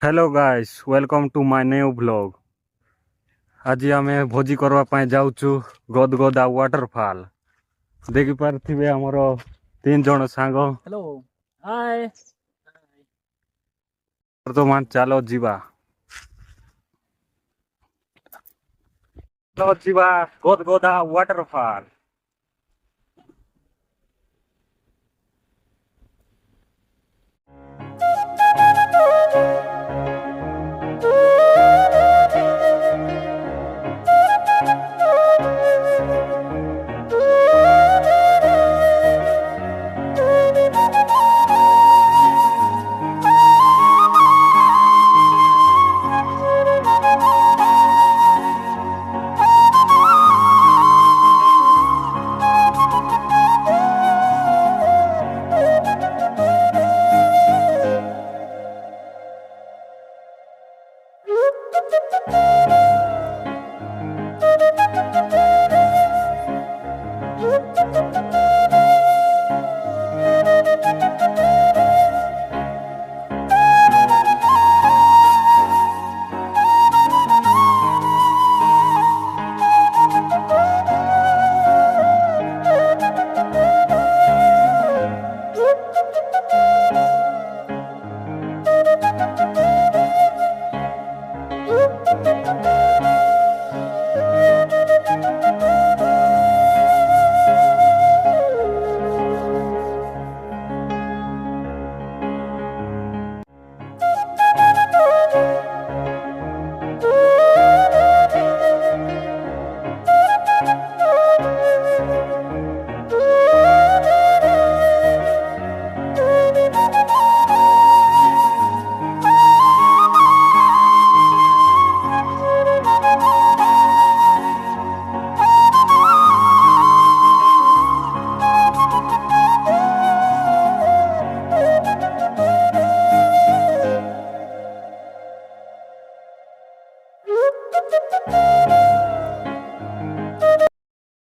Hello guys, welcome to my new blog. आज आम भोजी करने जाऊँ गदगदा वाटरफॉल। देखी पारे आमर 3 जन सांग हेलो हाय। बर्तमान चलो जीवा गदगदा वाटरफॉल।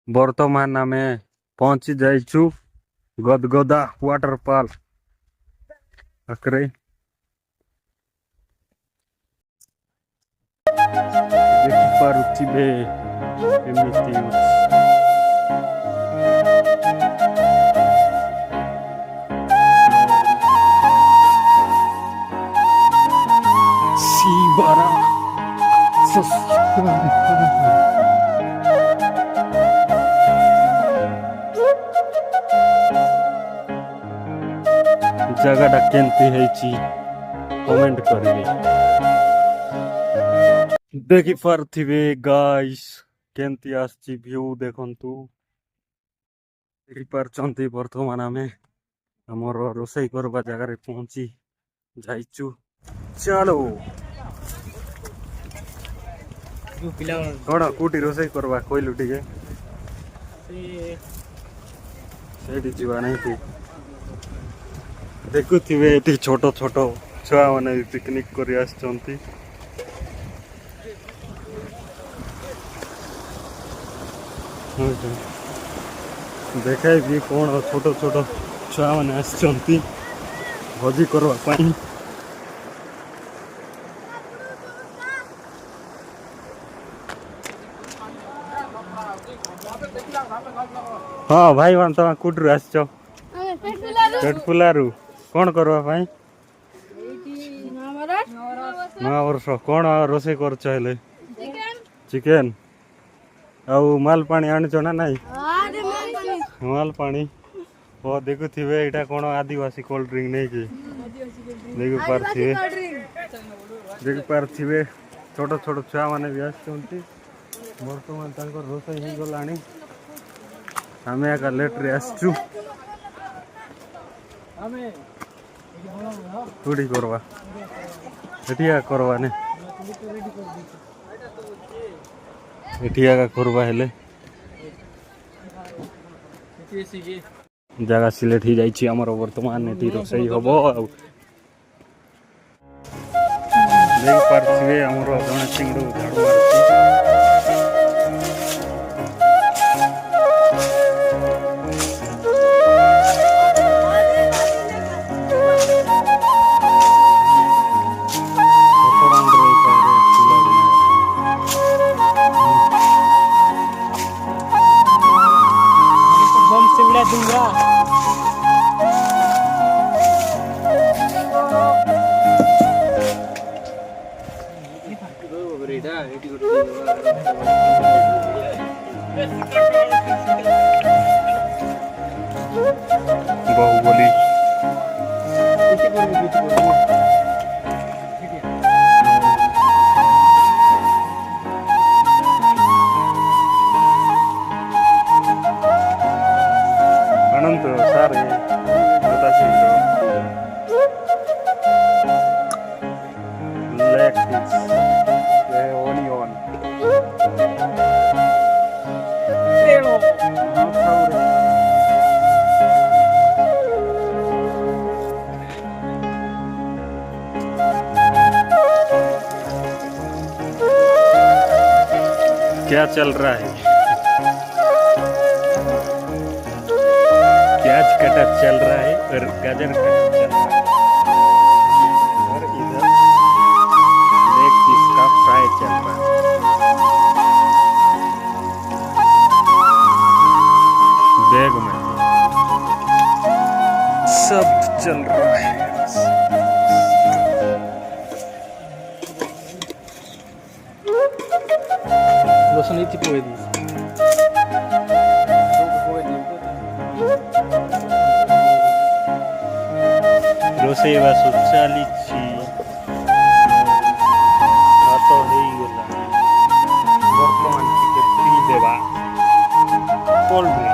बर्तमान आम पहुंची जाइछु गदगदा वाटरफॉल पाखरे। देखि पारुथिबे एमिति शिवरा जगह केमती है कमेंट करेंगे। देखी पारे गाइस केमती आसी व्यू देखंतु। देखी पारछंती बर्तमान आमे हमर रोसई करबा जगह पहुंची जाइछु। चलो कौन कोटी रोसई करबा कहलु टिके सेठी जीवा नहीं थी। देखुथिबे एटी छोट छोट छुआ माने पिकनिक करि आछंती। देखाई भी कौन छोट छोट छुआ माने आछंती भोजी करबा पाई। हाँ भाई मान तुम कोटू आसछ पेटफुलारू कौन करबा पाई नवा वर्ष कौन रोसे करछ हेले चिकेन आउ माल पानी आनिछ ना नहीं माल पानी ओ देखुथिबे एटा कौन आदिवासी कोल्ड ड्रिंक नहीं कि देखि पारथिबे छोट छोट छुआ माने भी आछंती। बर्तमान तांकर रोसई ही गलानी आमे आका लेट रे आछू टुडी करवा एटिया करवा ने एटिया का करवा हेले जगह सिलेक्ट ही जाइछि हमर वर्तमान एटी रोसई हबो। देख पारथिबे हमर जने सिंगडू झाड़ू मारछि। बाहुबली अनंत सारे leg piece onion क्या चल रहा है प्याज कटा चल रहा है और गाजर कटा चल रहा है और इधर लेग पीस का फ्राई चल रहा है बैग में सब चल रहा है Lo sono tipo di. ରୋଷେଇ ବାସ ଚାଲିଛି ଭାତ ହେଇଗଲା ବର୍ତ୍ତମାନ ଟିକେ ପିଇଦେବା କୋଲ୍ଡ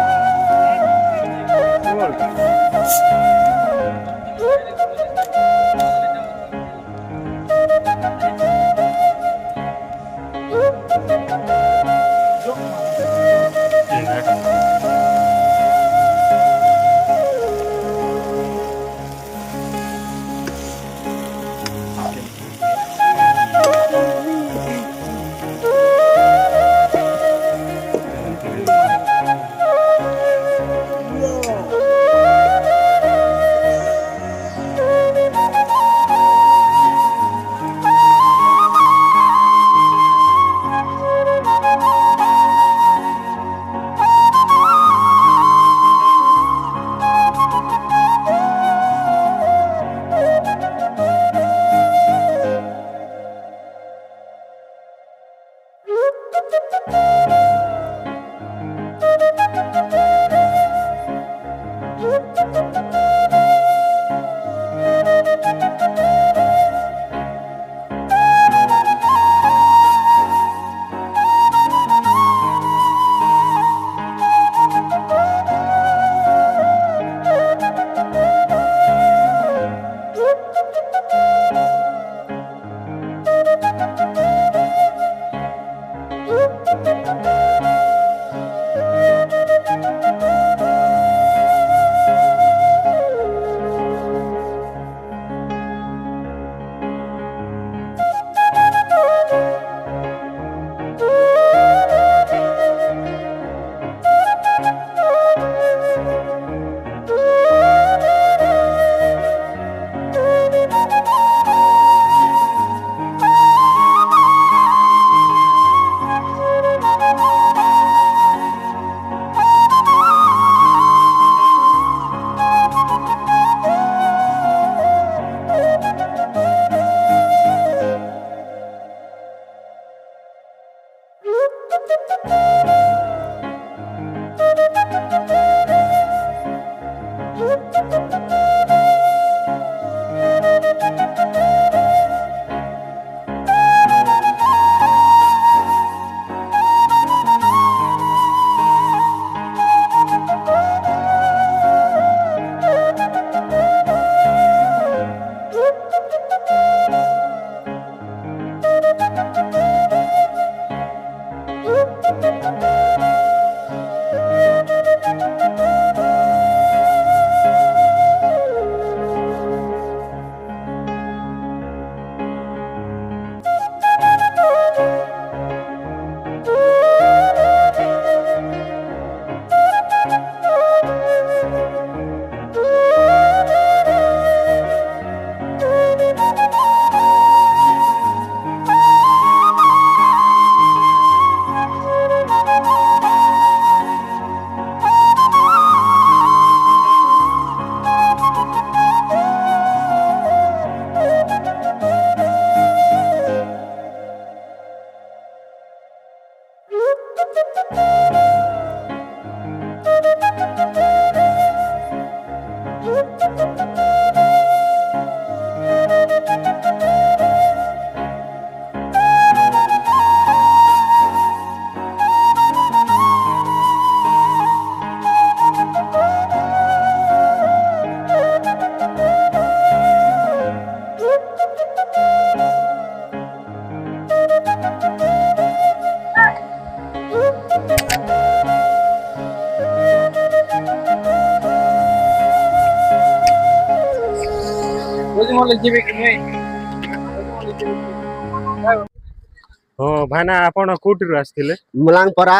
ହଁ ଭାଇନା ଆପଣ କୋଉଠିରୁ ଆସିଥିଲେ? मुलांगपरा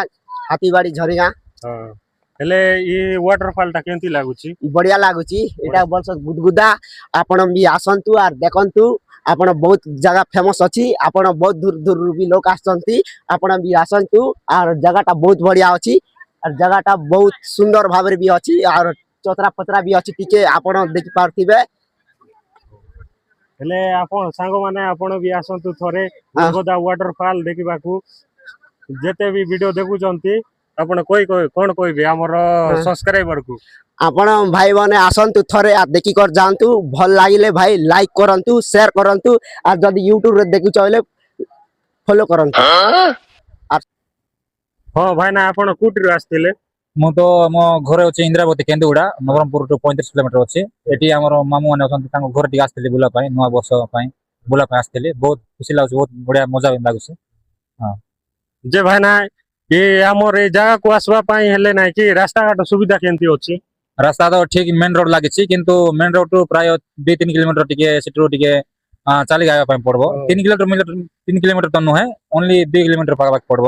हाथीबाड़ी झरिगा ହଁ ହେଲେ ଇ ୱାଟରଫଲ୍ ଟା କେମିତି ଲାଗୁଛି? बढ़िया लागुची एटा बलस गुदगुदा आपण भी आसंतु आर देखंतु आपण बहुत जगह फेमस अछि आपण बहुत दूर दूर भी लोग आसंती आपण भी आसंतु आर जगह टा बहुत बढ़िया अछि आर जगह टा बहुत सुंदर भाବରେ भी अछि आर चतरा पतरा भी अछि टिके आपण देखि पारथिबे ହେଲେ ଆପଣ ସାଙ୍ଗମାନେ ଆପଣ ବି ଆସନ୍ତୁ ଥରେ ଗୁଦଗୁଦା ୱାଟରଫଲ୍ ଦେଖିବାକୁ। ଯେତେ ବି ଭିଡିଓ ଦେଖୁଛନ୍ତି ଆପଣ କଣ କହିବେ ଆମର ସବସ୍କ୍ରାଇबर କୁ? आपण भाई माने आसंतु थरे आ देखि कर जानतु भल लागिले भाई लाइक करंतु शेयर करंतु आर जदी YouTube रे देखि चले फॉलो करंतु। ହଁ ଭାଇନା ଆପଣ କୋଉଠିରୁ ଆସିଥିଲେ? ମୁଁ ତ ମୋ ଘରେ ଅଛି ଇନ୍ଦ୍ରାବତୀ କେନ୍ଦୁଗୁଡ଼ା ନବରଙ୍ଗପୁରଠୁ 35 କିଲୋମିଟର ଅଛି। ଏଠି ଆମର ମାମୁଁ ମାନେ ଅଛନ୍ତି ତାଙ୍କ ଘର ଟିକେ ଆସିଥିଲି ବୁଲା ପାଇଁ ନୂଆ ବର୍ଷ ପାଇଁ ବୁଲା ପାଇଁ ଆସିଥିଲି। ବହୁତ ଖୁସି ଲାଗୁଛି ବହୁତ ବଢିଆ ମଜା ଲାଗୁଛି। ହଁ ଯେ ଭାଇନା ଏ ଆମର ଏଇ ଜାଗାକୁ ଆସିବା ପାଇଁ ହେଲେ ନାଇଁ କି ରାସ୍ତାଘାଟ ସୁବିଧା କେମିତି ଅଛି? ରାସ୍ତା ତ ଠିକ ମେନ୍ ରୋଡ ଲାଗିଛି କିନ୍ତୁ ମେନ୍ ରୋଡ ଠୁ ପ୍ରାୟ 2-3 କିଲୋମିଟର ଟିକେ ସେଠୁ ଟିକେ ଚାଲି ଗାଇବା ପାଇଁ ପଡିବ। 3 କିଲୋମିଟର ତ ନୁହେଁ ଓନ୍ଲି 2 କିଲୋମିଟର ପାଖାପାଖି ପଡିବ।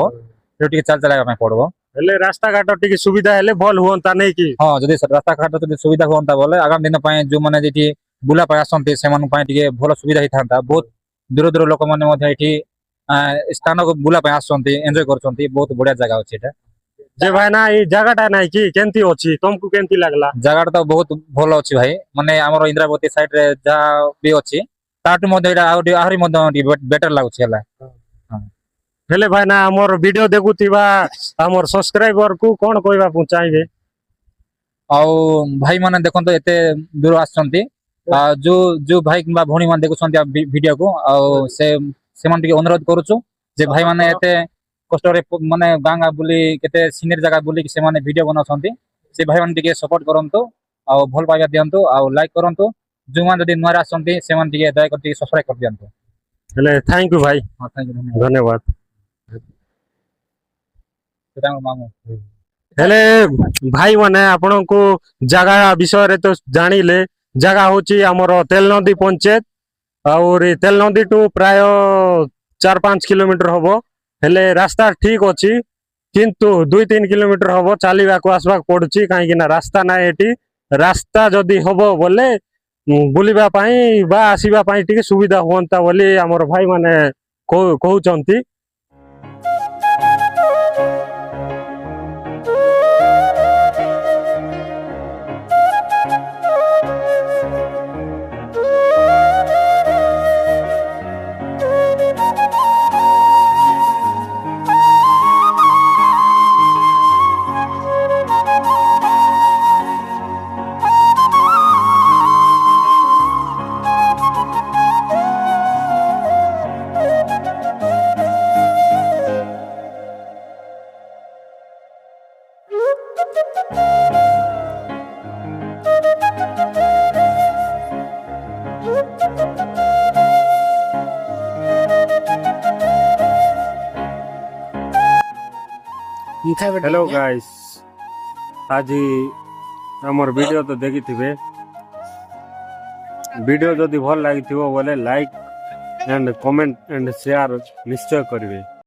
ସେଠୁ ଟିକେ ଚାଲି ଚାଲିବା ପାଇଁ ପଡିବ। ହେଲେ ରାସ୍ତାଘାଟ ଟିକେ ସୁବିଧା ହେଲେ ଭଲ ହୁଅନ୍ତା ନାଇଁ କି? ହଁ ଯଦି ରାସ୍ତାଘାଟ ଯଦି ସୁବିଧା ହୁଅନ୍ତା ବୋଲେ ଆଗାମୀ ଦିନ ପାଇଁ ଯୋଉମାନେ ଏଠି ବୁଲା ପାଇଁ ଆସନ୍ତି ସେମାନଙ୍କ ପାଇଁ ଟିକେ ଭଲ ସୁବିଧା ହେଇଥାନ୍ତା। ବହୁତ ଦୂର ଦୂର ଲୋକମାନେ ମଧ୍ୟ ଏଠି ସ୍ଥାନକୁ ବୁଲା ପାଇଁ ଆସୁଛନ୍ତି ଏନ୍ଜୟ କରୁଛନ୍ତି। ବହୁତ ବଢିଆ ଜାଗା ଅଛି ଏଇଟା। ଯେ ଭାଇନା ଏଇ ଜାଗାଟା ନାଇଁ କି କେମିତି ଅଛି ତମକୁ କେମିତି ଲାଗିଲା? ଜାଗାଟା ତ ବହୁତ ଭଲ ଅଛି ଭାଇ। ମାନେ ଆମର ଇନ୍ଦ୍ରାବତୀ ସାଇଡ ରେ ଯାହା ବି ଅଛି ତାଠୁ ମଧ୍ୟ ଏଇଟା ଆହୁରି ମଧ୍ୟ ବେଟର ଲାଗୁଛି ହେଲା। ହେଲେ ଭାଇନା ଆମର ଭିଡିଓ ଦେଖୁଥିବା ଆମର ସବସ୍କ୍ରାଇବର କୁ କଣ କହିବାକୁ ଚାହିଁବେ? ଆଉ ଭାଇ ମାନେ ଦେଖନ୍ତୁ ଏତେ ଦୂର ଆସିଛନ୍ତି ଯୋଉ ଭାଇ କିମ୍ବା ଭଉଣୀ ମାନେ ଦେଖୁଛନ୍ତି ଭିଡିଓକୁ ଆଉ ସେମାନେ ଟିକେ ଅନୁରୋଧ କରୁଛୁ ଯେ ଭାଇ ମାନେ ଏତେ କଷ୍ଟରେ ମାନେ ଗାଁ ବୁଲି କେତେ ସିନିୟର ଜାଗା ବୁଲିକି ସେମାନେ ଭିଡିଓ ବନାଉଛନ୍ତି। ସେ ଭାଇ ମାନେ ଟିକେ ସପୋର୍ଟ କରନ୍ତୁ ଆଉ ଭଲ ପାଇବା ଦିଅନ୍ତୁ ଆଉ ଲାଇକ୍ କରନ୍ତୁ। ଯୋଉମାନେ ଯଦି ନୂଆରେ ଆସନ୍ତି ସେମାନେ ଟିକେ ଦୟାକରି ଟିକେ ସବସ୍କ୍ରାଇବ କରିଦିଅନ୍ତୁ। ହେଲେ ଥ୍ୟାଙ୍କ ୟୁ ଭାଇ। ହଁ ଧନ୍ୟବାଦ। ସେଟା ମୋ ମାମୁଁ। ହେଲେ ଭାଇ ମାନେ ଆପଣଙ୍କୁ ଜାଗା ବିଷୟରେ ତ ଜାଣିଲେ ଜାଗା ହଉଛି ଆମର ତେଲନଦୀ ପଞ୍ଚାୟତ ଆହୁରି ତେଲନଦୀ ଟୁ ପ୍ରାୟ 4-5 କିଲୋମିଟର ହବ। ହେଲେ ରାସ୍ତା ଠିକ ଅଛି କିନ୍ତୁ 2-3 କିଲୋମିଟର ହବ ଚାଲିବାକୁ ଆସିବାକୁ ପଡୁଛି କାହିଁକି ନା ରାସ୍ତା ନାହିଁ ଏଠି। ରାସ୍ତା ଯଦି ହବ ବୋଲେ ବୁଲିବା ପାଇଁ ବା ଆସିବା ପାଇଁ ଟିକେ ସୁବିଧା ହୁଅନ୍ତା ବୋଲି ଆମର ଭାଇ ମାନେ କହୁଛନ୍ତି। हेलो गाइस आज हमर वीडियो तो देखिथिबे। वीडियो जदि भल लागिथिबो बोले like and comment and share निश्चय करिवे।